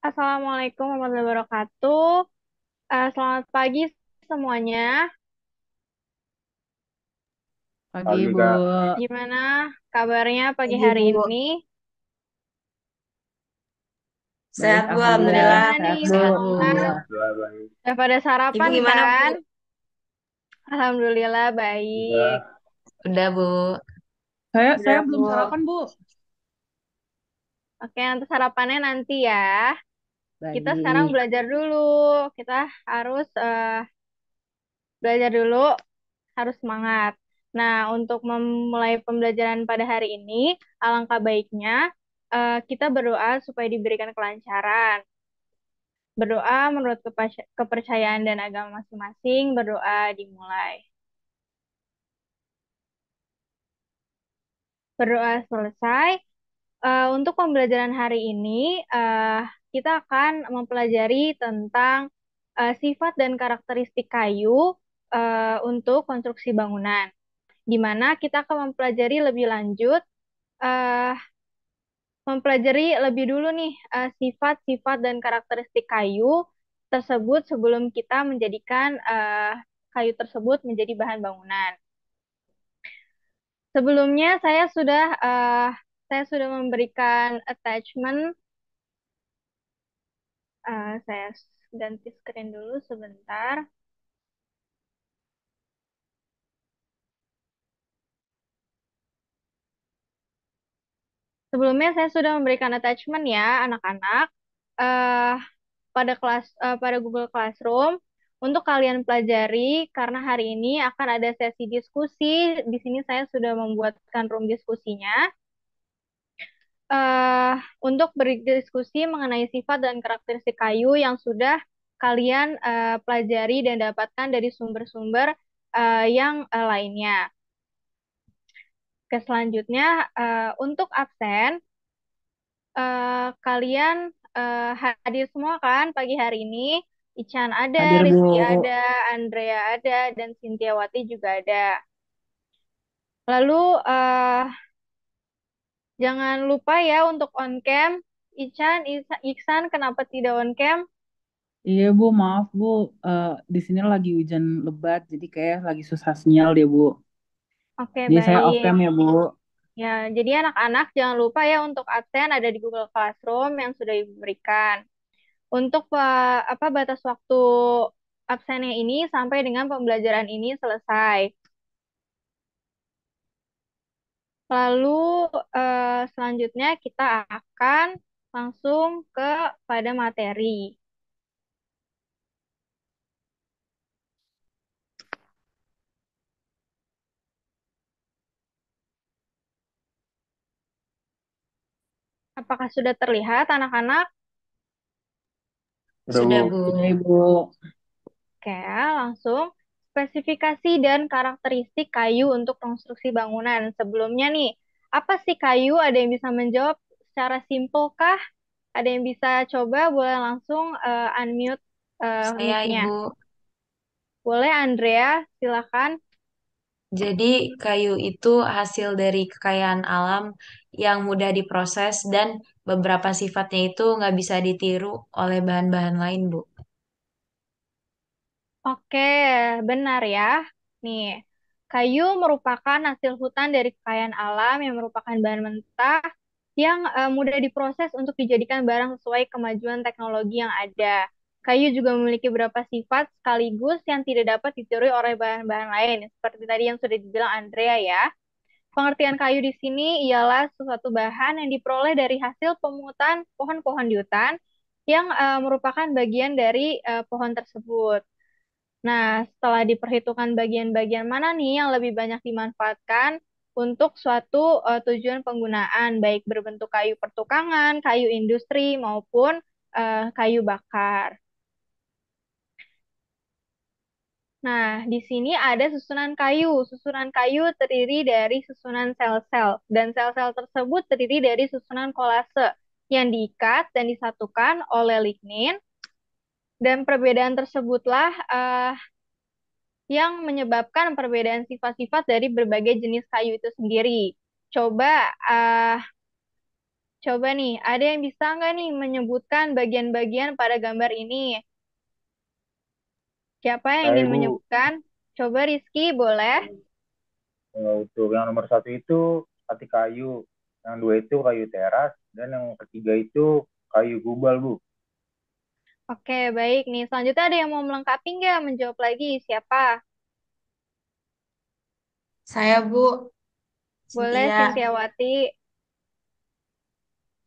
Assalamualaikum warahmatullahi wabarakatuh. Selamat pagi semuanya. Pagi, Pagi, Bu. Kak. Gimana kabarnya pagi Pagi, hari Bu. ini? Baik, Sehat Bu, Udah Alhamdulillah. Alhamdulillah. gimana nih Sehat-sehat, Sehat Bu. Bu. semua? Alhamdulillah baik. Udah pada Ibu sarapan gimana Bu? kan? Alhamdulillah baik. Udah. Udah Bu. Saya Udah belum Bu. sarapan, Bu. Oke, nanti sarapannya nanti ya. Kita sekarang Baik. belajar dulu. Kita harus belajar dulu, harus semangat. Nah, untuk memulai pembelajaran pada hari ini, alangkah baiknya kita berdoa supaya diberikan kelancaran. Berdoa menurut kepercayaan dan agama masing-masing, berdoa dimulai. Berdoa selesai. Untuk pembelajaran hari ini, kita akan mempelajari tentang sifat dan karakteristik kayu untuk konstruksi bangunan, di mana kita akan mempelajari lebih lanjut, eh, mempelajari lebih dulu nih sifat-sifat dan karakteristik kayu tersebut sebelum kita menjadikan kayu tersebut menjadi bahan bangunan. Sebelumnya saya sudah memberikan attachment. Saya ganti screen dulu sebentar. Sebelumnya saya sudah memberikan attachment ya anak-anak eh pada Google Classroom untuk kalian pelajari karena hari ini akan ada sesi diskusi. Di sini saya sudah membuatkan room diskusinya eh untuk berdiskusi mengenai sifat dan karakteristik kayu yang sudah kalian pelajari dan dapatkan dari sumber-sumber yang lainnya. Oke, selanjutnya untuk absen kalian hadir semua kan pagi hari ini? Ican ada, Hadir, Rizky ada, Bu. Andrea ada, dan Sintiawati juga ada. Lalu jangan lupa ya untuk on cam. Iksan, kenapa tidak on cam? Iya, Bu. Maaf, Bu. Di sini lagi hujan lebat, jadi kayak lagi susah sinyal deh, Bu. Oke, Jadi saya off baik. cam ya, Bu. Ya, jadi anak-anak jangan lupa ya untuk absen ada di Google Classroom yang sudah diberikan. Untuk apa batas waktu absennya ini sampai dengan pembelajaran ini selesai. Lalu selanjutnya kita akan langsung pada materi. Apakah sudah terlihat anak-anak? Udah, Bu. Sudah Bu. Sudah, Ibu. Oke, langsung spesifikasi dan karakteristik kayu untuk konstruksi bangunan. Sebelumnya nih, apa sih kayu? Ada yang bisa menjawab secara simpel kah? Ada yang bisa coba? Boleh langsung unmute Saya mic-nya. Ibu. Boleh, Andrea, silakan. Jadi kayu itu hasil dari kekayaan alam yang mudah diproses dan beberapa sifatnya itu nggak bisa ditiru oleh bahan-bahan lain Bu. Oke, benar ya. Nih, kayu merupakan hasil hutan dari kekayaan alam yang merupakan bahan mentah yang mudah diproses untuk dijadikan barang sesuai kemajuan teknologi yang ada. Kayu juga memiliki beberapa sifat sekaligus yang tidak dapat ditiru oleh bahan-bahan lain, seperti tadi yang sudah dibilang Andrea ya. Pengertian kayu di sini ialah sesuatu bahan yang diperoleh dari hasil pemungutan pohon-pohon di hutan yang merupakan bagian dari pohon tersebut. Nah, setelah diperhitungkan bagian-bagian mana nih yang lebih banyak dimanfaatkan untuk suatu tujuan penggunaan, baik berbentuk kayu pertukangan, kayu industri, maupun kayu bakar. Nah, di sini ada susunan kayu. Susunan kayu terdiri dari susunan sel-sel, dan sel-sel tersebut terdiri dari susunan kolase yang diikat dan disatukan oleh lignin, dan perbedaan tersebutlah yang menyebabkan perbedaan sifat-sifat dari berbagai jenis kayu itu sendiri. Coba Coba nih, ada yang bisa nggak nih menyebutkan bagian-bagian pada gambar ini? Siapa yang Saya ingin Ibu, menyebutkan? Coba Rizky, boleh? untuk yang nomor satu itu pati kayu, yang dua itu kayu teras, dan yang ketiga itu kayu gubal Bu. Oke, baik nih. Selanjutnya ada yang mau melengkapi nggak? Menjawab lagi, siapa? Saya Bu, Boleh, Cynthia. Sintiawati.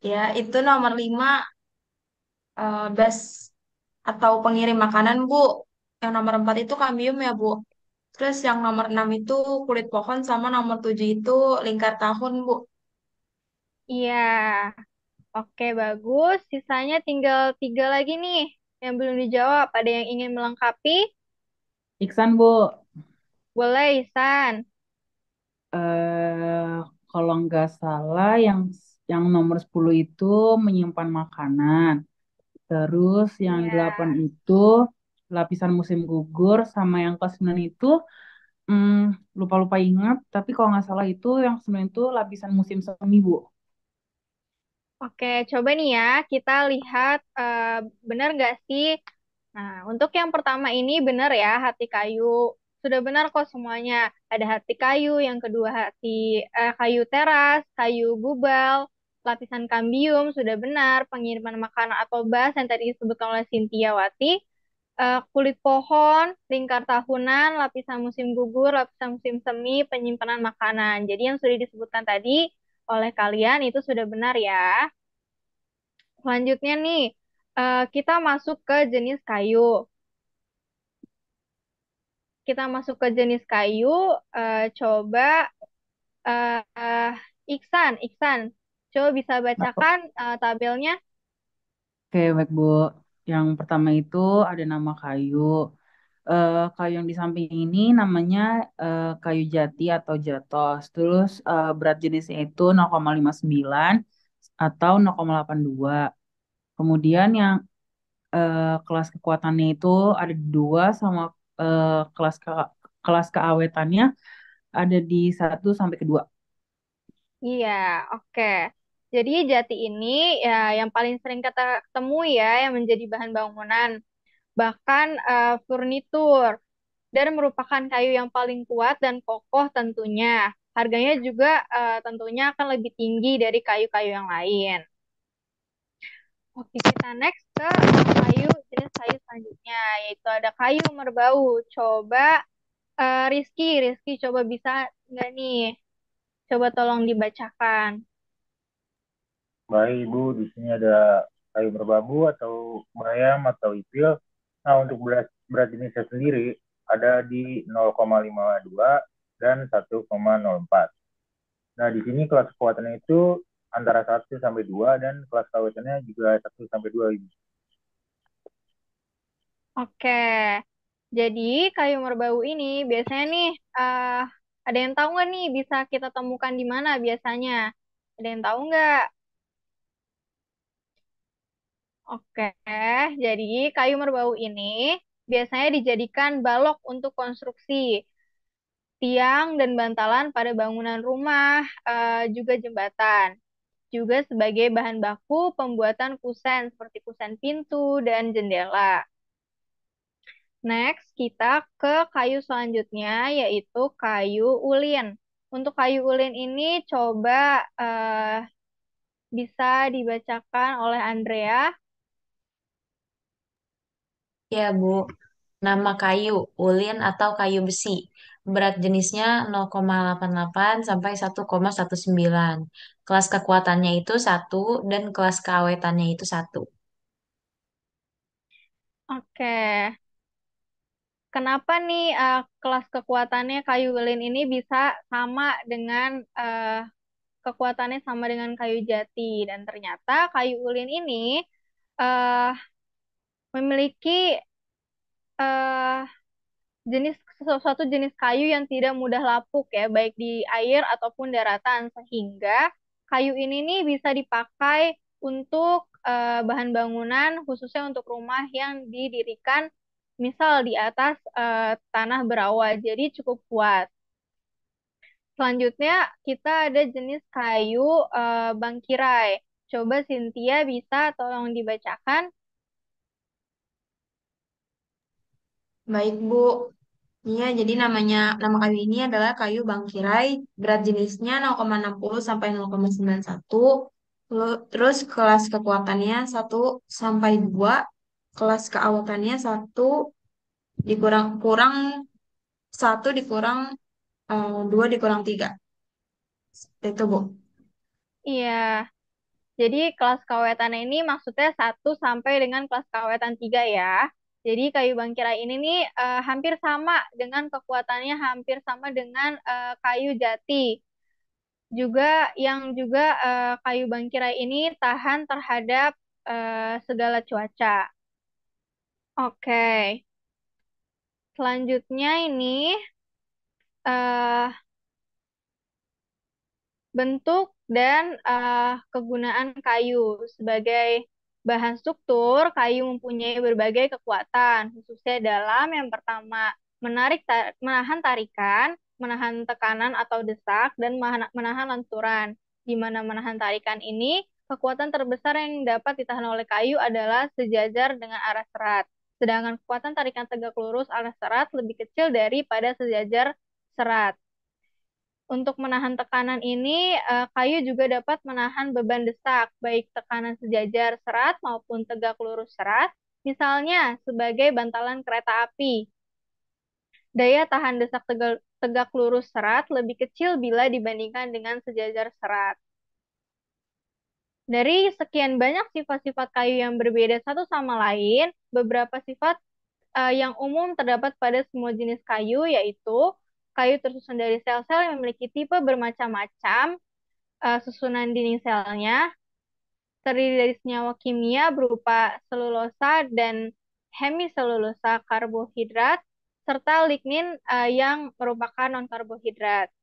Ya, itu nomor 5 bas atau pengirim makanan, Bu. Yang nomor 4 itu kambium ya, Bu. Terus yang nomor 6 itu kulit pohon sama nomor 7 itu lingkar tahun, Bu. Iya, oke bagus. Sisanya tinggal tiga lagi nih yang belum dijawab. Ada yang ingin melengkapi? Iksan, Bu. Boleh, Isan. eh Kalau nggak salah yang nomor 10 itu menyimpan makanan. Terus yang Iya, 8 itu lapisan musim gugur sama yang ke 9 itu hmm, lupa-lupa ingat, tapi kalau nggak salah itu yang 9 itu lapisan musim semi, Bu. oke. Coba nih ya, kita lihat benar nggak sih. Nah, untuk yang pertama ini benar ya, hati kayu. Sudah benar kok semuanya. Ada hati kayu, yang kedua kayu teras, kayu gubal, lapisan kambium, sudah benar. Pengiriman makanan atau bas yang tadi disebutkan oleh Sintiawati. Kulit pohon, lingkar tahunan, lapisan musim gugur, lapisan musim semi, penyimpanan makanan. Jadi yang sudah disebutkan tadi oleh kalian itu sudah benar ya. Selanjutnya nih, kita masuk ke jenis kayu. Kita masuk ke jenis kayu, coba Iksan, coba bisa bacakan tabelnya. Oke, baik Bu. Yang pertama itu ada nama kayu. Kayu yang di samping ini namanya kayu jati atau jatos. Terus berat jenisnya itu 0,59 atau 0,82. Kemudian yang kelas kekuatannya itu ada dua sama kelas keawetannya ada di 1 sampai ke 2. Iya, oke. Jadi jati ini ya yang paling sering kita temui ya yang menjadi bahan bangunan, bahkan furnitur, dan merupakan kayu yang paling kuat dan kokoh tentunya. Harganya juga tentunya akan lebih tinggi dari kayu-kayu yang lain. Oke, kita next ke jenis kayu selanjutnya, yaitu ada kayu merbau. Coba Rizky coba bisa nggak nih? Coba tolong dibacakan. Baik Ibu, di sini ada kayu berbambu atau bayam atau ipil. Nah, untuk berat jenisnya sendiri ada di 0,52 dan 1,04. Nah, di sini kelas kekuatannya itu antara 1 sampai 2 dan kelas kawetannya juga 1 sampai 2 Ibu. Oke, jadi kayu merbau ini biasanya nih ada yang tahu nggak nih bisa kita temukan di mana biasanya? Ada yang tahu nggak? Oke, jadi kayu merbau ini biasanya dijadikan balok untuk konstruksi tiang dan bantalan pada bangunan rumah, juga jembatan. Juga sebagai bahan baku pembuatan kusen seperti kusen pintu dan jendela. Next, kita ke kayu selanjutnya, yaitu kayu ulin. Untuk kayu ulin ini coba bisa dibacakan oleh Andrea. Ya, Bu. Nama kayu, ulin atau kayu besi. Berat jenisnya 0,88 sampai 1,19. Kelas kekuatannya itu 1 dan kelas keawetannya itu 1. Oke, kenapa nih kelas kekuatannya kayu ulin ini bisa sama dengan kekuatannya sama dengan kayu jati? Dan ternyata kayu ulin ini eh, memiliki eh, suatu jenis kayu yang tidak mudah lapuk ya, baik di air ataupun daratan, sehingga kayu ini nih bisa dipakai untuk bahan bangunan, khususnya untuk rumah yang didirikan misal di atas tanah berawa, jadi cukup kuat. Selanjutnya kita ada jenis kayu bangkirai. Coba Cynthia bisa tolong dibacakan. Baik, Bu. Iya, jadi nama kayu ini adalah kayu bangkirai, berat jenisnya 0,60 sampai 0,91. Terus kelas kekuatannya 1 sampai 2, kelas keawetannya 1 dikurang 3. Itu, Bu. Iya, jadi kelas kawetan ini maksudnya 1 sampai dengan kelas kawetan 3 ya. Jadi kayu bangkirai ini nih hampir sama dengan kekuatannya hampir sama dengan kayu jati. Juga kayu bangkirai ini tahan terhadap segala cuaca. Oke, selanjutnya ini eh, bentuk dan kegunaan kayu. Sebagai bahan struktur, kayu mempunyai berbagai kekuatan, khususnya dalam yang pertama, menahan tarikan, menahan tekanan atau desak, dan menahan lenturan. Di mana menahan tarikan ini, kekuatan terbesar yang dapat ditahan oleh kayu adalah sejajar dengan arah serat. Sedangkan kekuatan tarikan tegak lurus arah serat lebih kecil daripada sejajar serat. Untuk menahan tekanan ini, kayu juga dapat menahan beban desak, baik tekanan sejajar serat maupun tegak lurus serat, misalnya sebagai bantalan kereta api. Daya tahan desak tegak lurus serat lebih kecil bila dibandingkan dengan sejajar serat. Dari sekian banyak sifat-sifat kayu yang berbeda satu sama lain, beberapa sifat yang umum terdapat pada semua jenis kayu, yaitu kayu tersusun dari sel-sel yang memiliki tipe bermacam-macam, susunan dinding selnya, terdiri dari senyawa kimia berupa selulosa dan hemiselulosa karbohidrat, serta lignin yang merupakan non-karbohidrat.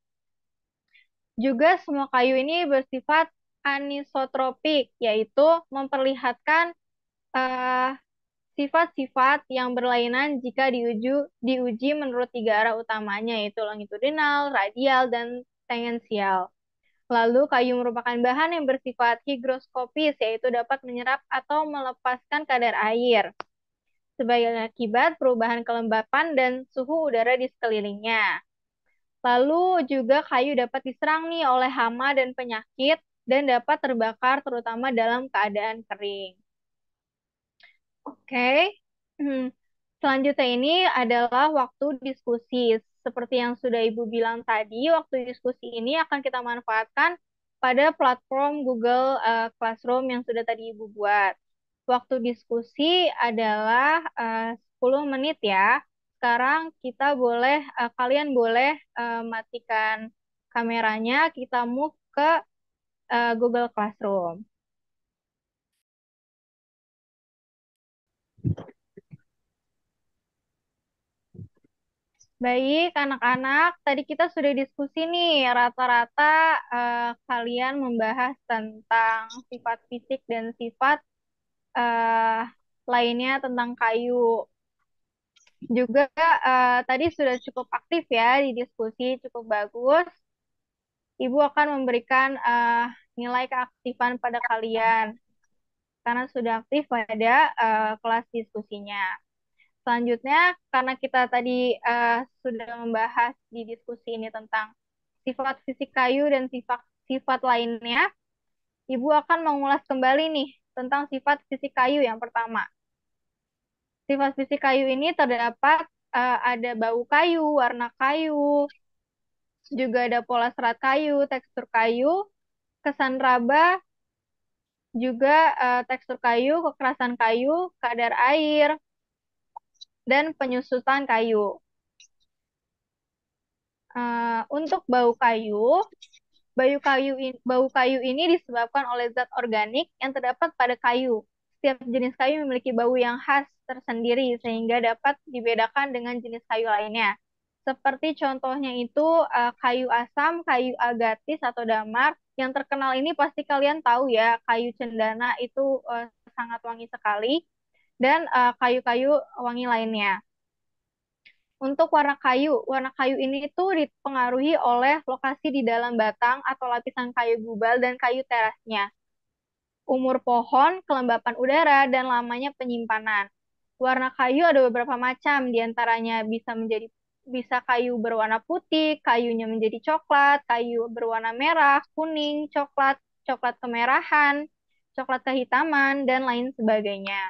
Juga semua kayu ini bersifat anisotropik, yaitu memperlihatkan eh, sifat-sifat yang berlainan jika diuji menurut 3 arah utamanya, yaitu longitudinal, radial, dan tangensial. Lalu, kayu merupakan bahan yang bersifat higroskopis, yaitu dapat menyerap atau melepaskan kadar air sebagai akibat perubahan kelembapan dan suhu udara di sekelilingnya. Lalu juga kayu dapat diserang nih oleh hama dan penyakit dan dapat terbakar terutama dalam keadaan kering. Oke. Selanjutnya ini adalah waktu diskusi. Seperti yang sudah Ibu bilang tadi, waktu diskusi ini akan kita manfaatkan pada platform Google Classroom yang sudah tadi Ibu buat. Waktu diskusi adalah 10 menit ya. Sekarang kalian boleh matikan kameranya, kita move ke Google Classroom. Baik, anak-anak, tadi kita sudah diskusi nih, rata-rata kalian membahas tentang sifat fisik dan sifat eh, lainnya tentang kayu. Juga tadi sudah cukup aktif ya di diskusi, cukup bagus. Ibu akan memberikan nilai keaktifan pada kalian karena sudah aktif pada kelas diskusinya. Selanjutnya, karena kita tadi sudah membahas di diskusi ini tentang sifat fisik kayu dan sifat lainnya, Ibu akan mengulas kembali nih tentang sifat fisik kayu yang pertama. Sifat fisik kayu ini terdapat ada bau kayu, warna kayu, juga ada pola serat kayu, tekstur kayu, kesan raba, juga tekstur kayu, kekerasan kayu, kadar air, dan penyusutan kayu. Untuk bau kayu ini disebabkan oleh zat organik yang terdapat pada kayu. Setiap jenis kayu memiliki bau yang khas tersendiri sehingga dapat dibedakan dengan jenis kayu lainnya. Seperti contohnya itu kayu asam, kayu agatis atau damar. Yang terkenal ini pasti kalian tahu ya, kayu cendana itu sangat wangi sekali dan kayu-kayu wangi lainnya. Untuk warna kayu ini itu dipengaruhi oleh lokasi di dalam batang atau lapisan kayu gubal dan kayu terasnya. umur pohon, kelembapan udara, dan lamanya penyimpanan. Warna kayu ada beberapa macam, diantaranya bisa kayu berwarna putih, kayunya menjadi coklat, kayu berwarna merah, kuning, coklat, coklat kemerahan, coklat kehitaman, dan lain sebagainya.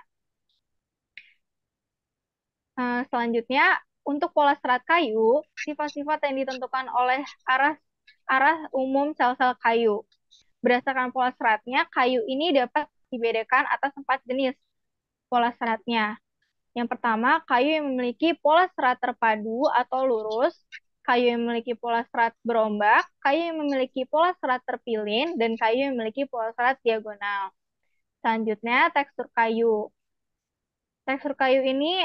Selanjutnya, untuk pola serat kayu, sifat-sifat yang ditentukan oleh arah arah umum sel-sel kayu. Berdasarkan pola seratnya, kayu ini dapat dibedakan atas 4 jenis pola seratnya. Yang pertama, kayu yang memiliki pola serat terpadu atau lurus, kayu yang memiliki pola serat berombak, kayu yang memiliki pola serat terpilin, dan kayu yang memiliki pola serat diagonal. Selanjutnya, tekstur kayu. Tekstur kayu ini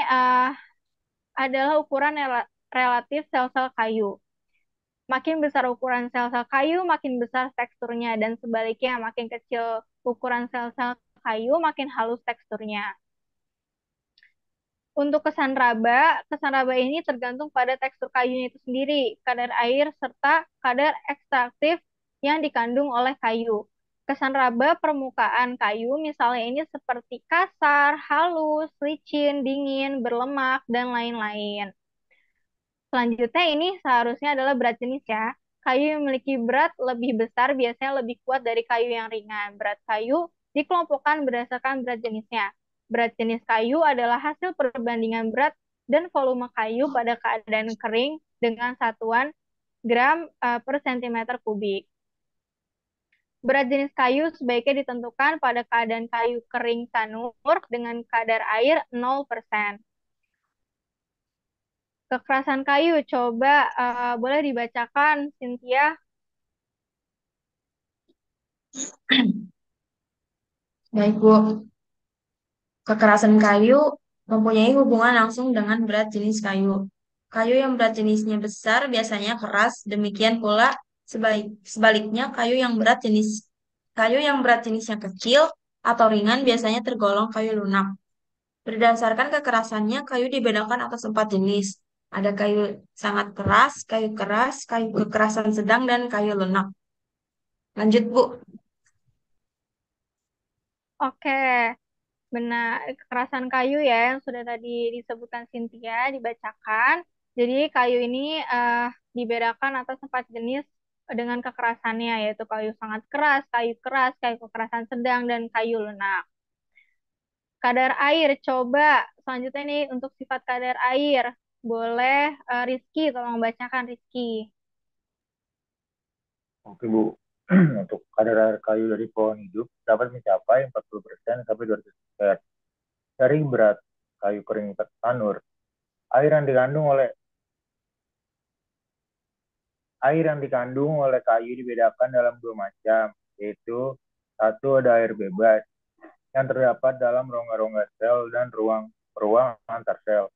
adalah ukuran relatif sel-sel kayu. Makin besar ukuran sel-sel kayu, makin besar teksturnya, dan sebaliknya, makin kecil ukuran sel-sel kayu, makin halus teksturnya. Untuk kesan raba ini tergantung pada tekstur kayunya itu sendiri, kadar air, serta kadar ekstraktif yang dikandung oleh kayu. Kesan raba permukaan kayu misalnya ini seperti kasar, halus, licin, dingin, berlemak, dan lain-lain. Selanjutnya ini seharusnya adalah berat jenis ya. Kayu yang memiliki berat lebih besar biasanya lebih kuat dari kayu yang ringan. Berat kayu dikelompokkan berdasarkan berat jenisnya. Berat jenis kayu adalah hasil perbandingan berat dan volume kayu pada keadaan kering dengan satuan gram per sentimeter kubik. Berat jenis kayu sebaiknya ditentukan pada keadaan kayu kering sanur dengan kadar air 0%. Kekerasan kayu, coba boleh dibacakan, Cynthia. Baik, Bu. Kekerasan kayu mempunyai hubungan langsung dengan berat jenis kayu. Kayu yang berat jenisnya besar biasanya keras, demikian pula sebaliknya kayu yang berat jenisnya kecil atau ringan biasanya tergolong kayu lunak. Berdasarkan kekerasannya, kayu dibedakan atas 4 jenis. Ada kayu sangat keras, kayu kekerasan sedang, dan kayu lunak. Lanjut, Bu. Oke, benar. Kekerasan kayu ya yang sudah tadi disebutkan Cynthia, dibacakan. Jadi kayu ini dibedakan atas 4 jenis dengan kekerasannya, yaitu kayu sangat keras, kayu kekerasan sedang, dan kayu lunak. Kadar air, coba selanjutnya nih untuk sifat kadar air. Boleh Rizky, tolong bacakan Rizky. Oke, Bu. Untuk kadar air kayu dari pohon hidup dapat mencapai 40% sampai 200% dari berat kayu kering tanur. Air yang dikandung oleh Air yang dikandung oleh kayu dibedakan dalam 2 macam, yaitu satu ada air bebas yang terdapat dalam rongga-rongga sel dan ruang antar sel.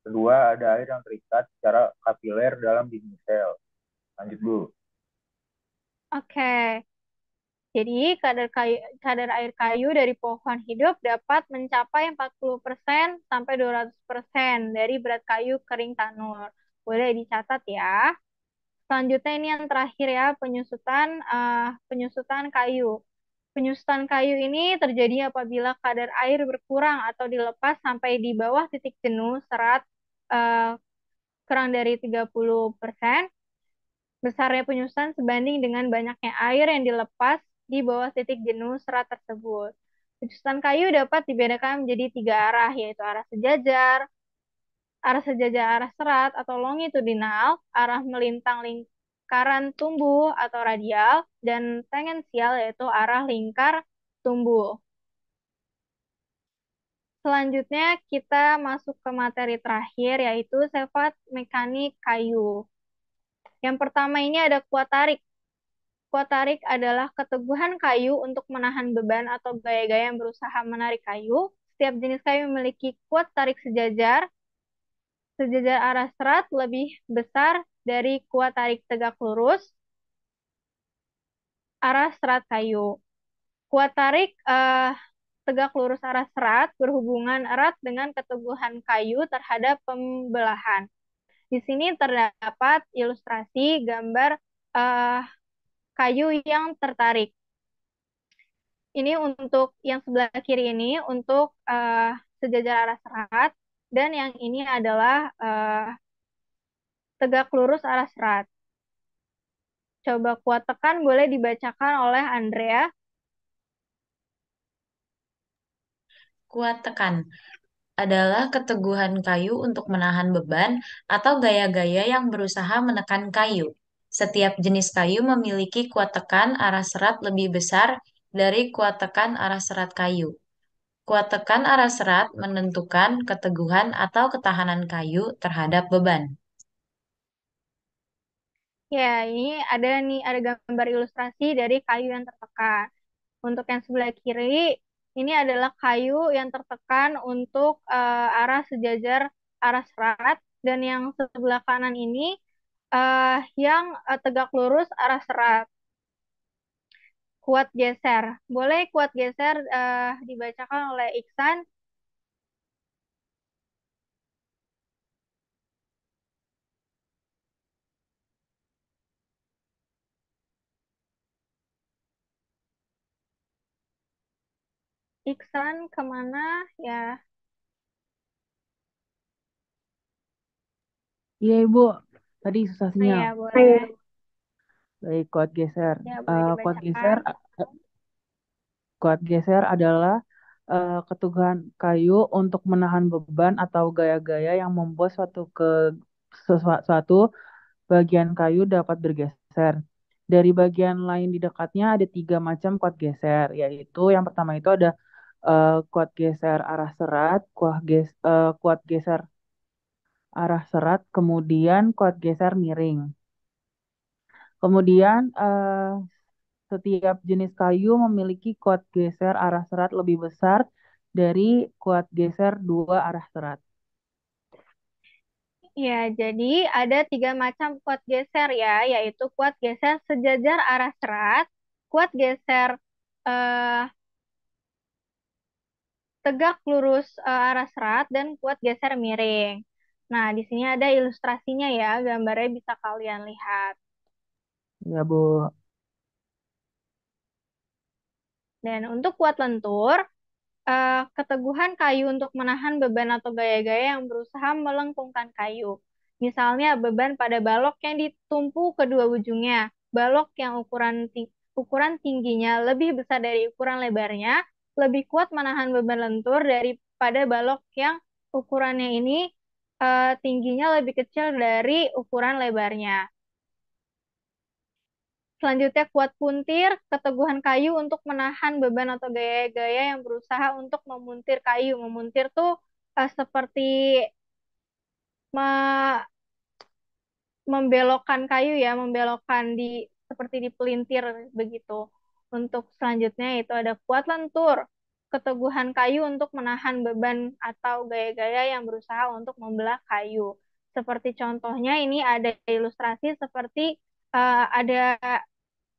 Kedua, ada air yang terikat secara kapiler dalam dinding sel. Lanjut, Bu. Oke, jadi kadar air kayu dari pohon hidup dapat mencapai 40% sampai 200% dari berat kayu kering tanur. Boleh dicatat ya. Selanjutnya ini yang terakhir ya, penyusutan kayu. Penyusutan kayu ini terjadi apabila kadar air berkurang atau dilepas sampai di bawah titik jenuh serat eh, kurang dari 30%. Besarnya penyusutan sebanding dengan banyaknya air yang dilepas di bawah titik jenuh serat tersebut. Penyusutan kayu dapat dibedakan menjadi 3 arah, yaitu arah sejajar arah serat atau longitudinal, arah melintang lingkaran tumbuh atau radial, dan tangensial yaitu arah lingkar tumbuh. Selanjutnya kita masuk ke materi terakhir yaitu sifat mekanik kayu. Yang pertama ini ada kuat tarik. Kuat tarik adalah keteguhan kayu untuk menahan beban atau gaya-gaya yang berusaha menarik kayu. Setiap jenis kayu memiliki kuat tarik sejajar arah serat lebih besar dari kuat tarik tegak lurus arah serat kayu. Kuat tarik tegak lurus arah serat berhubungan erat dengan keteguhan kayu terhadap pembelahan. Di sini terdapat ilustrasi gambar kayu yang tertarik. Ini untuk yang sebelah kiri ini untuk sejajar arah serat, dan yang ini adalah tegak lurus arah serat. Coba kuat tekan boleh dibacakan oleh Andrea. Kuat tekan adalah keteguhan kayu untuk menahan beban atau gaya-gaya yang berusaha menekan kayu. Setiap jenis kayu memiliki kuat tekan arah serat lebih besar dari kuat tekan arah serat kayu. Kuat tekan arah serat menentukan keteguhan atau ketahanan kayu terhadap beban. Ya, ini ada nih, ada gambar ilustrasi dari kayu yang tertekan. Untuk yang sebelah kiri, ini adalah kayu yang tertekan untuk arah sejajar arah serat, dan yang sebelah kanan ini yang tegak lurus arah serat. Kuat geser. Boleh kuat geser dibacakan oleh Iksan. Iksan kemana ya? Iya Ibu, tadi susah Oh sinyal. ya, boleh. Baik, kuat geser. Ya, boleh Kuat geser, dibacakan. kuat geser adalah keteguhan kayu untuk menahan beban atau gaya-gaya yang membuat suatu bagian kayu dapat bergeser. Dari bagian lain di dekatnya ada tiga macam kuat geser, yaitu yang pertama itu ada kuat geser arah serat, kuat geser arah serat, kemudian kuat geser miring. Kemudian setiap jenis kayu memiliki kuat geser arah serat lebih besar dari kuat geser dua arah serat. Ya, jadi ada tiga macam kuat geser ya, yaitu kuat geser sejajar arah serat, kuat geser eh, tegak lurus arah serat, dan kuat geser miring. Nah, di sini ada ilustrasinya ya, gambarnya bisa kalian lihat. Ya, Bu. Dan untuk kuat lentur, keteguhan kayu untuk menahan beban atau gaya-gaya yang berusaha melengkungkan kayu. Misalnya beban pada balok yang ditumpu kedua ujungnya. Balok yang ukuran tingginya lebih besar dari ukuran lebarnya, lebih kuat menahan beban lentur daripada balok yang ukurannya ini tingginya lebih kecil dari ukuran lebarnya. Selanjutnya kuat puntir, keteguhan kayu untuk menahan beban atau gaya-gaya yang berusaha untuk memuntir kayu. Memuntir tuh seperti me- membelokkan kayu ya, membelokkan seperti di pelintir begitu. Untuk selanjutnya itu ada kuat lentur, keteguhan kayu untuk menahan beban atau gaya-gaya yang berusaha untuk membelah kayu. Seperti contohnya ini ada ilustrasi seperti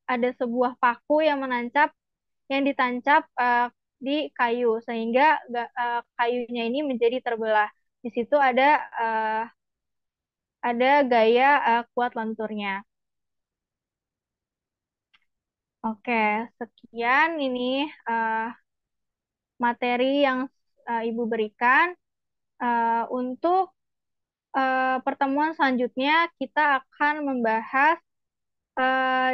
ada sebuah paku yang ditancap di kayu sehingga kayunya ini menjadi terbelah. Di situ ada gaya kuat lenturnya. Oke, sekian ini materi yang Ibu berikan. Untuk pertemuan selanjutnya kita akan membahas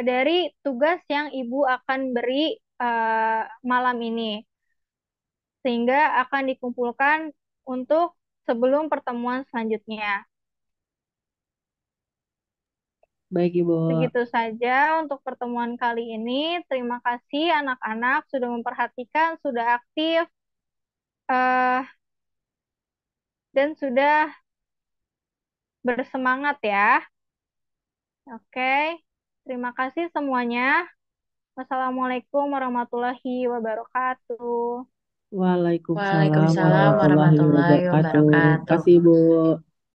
dari tugas yang Ibu akan beri malam ini, sehingga akan dikumpulkan untuk sebelum pertemuan selanjutnya. Baik, Ibu. Begitu saja untuk pertemuan kali ini. Terima kasih anak-anak sudah memperhatikan, sudah aktif, eh, dan sudah bersemangat ya. Oke, terima kasih semuanya. Wassalamualaikum warahmatullahi wabarakatuh. Waalaikumsalam Waalaikumsalam warahmatullahi warahmatullahi wabarakatuh. wabarakatuh. Kasih, Bu.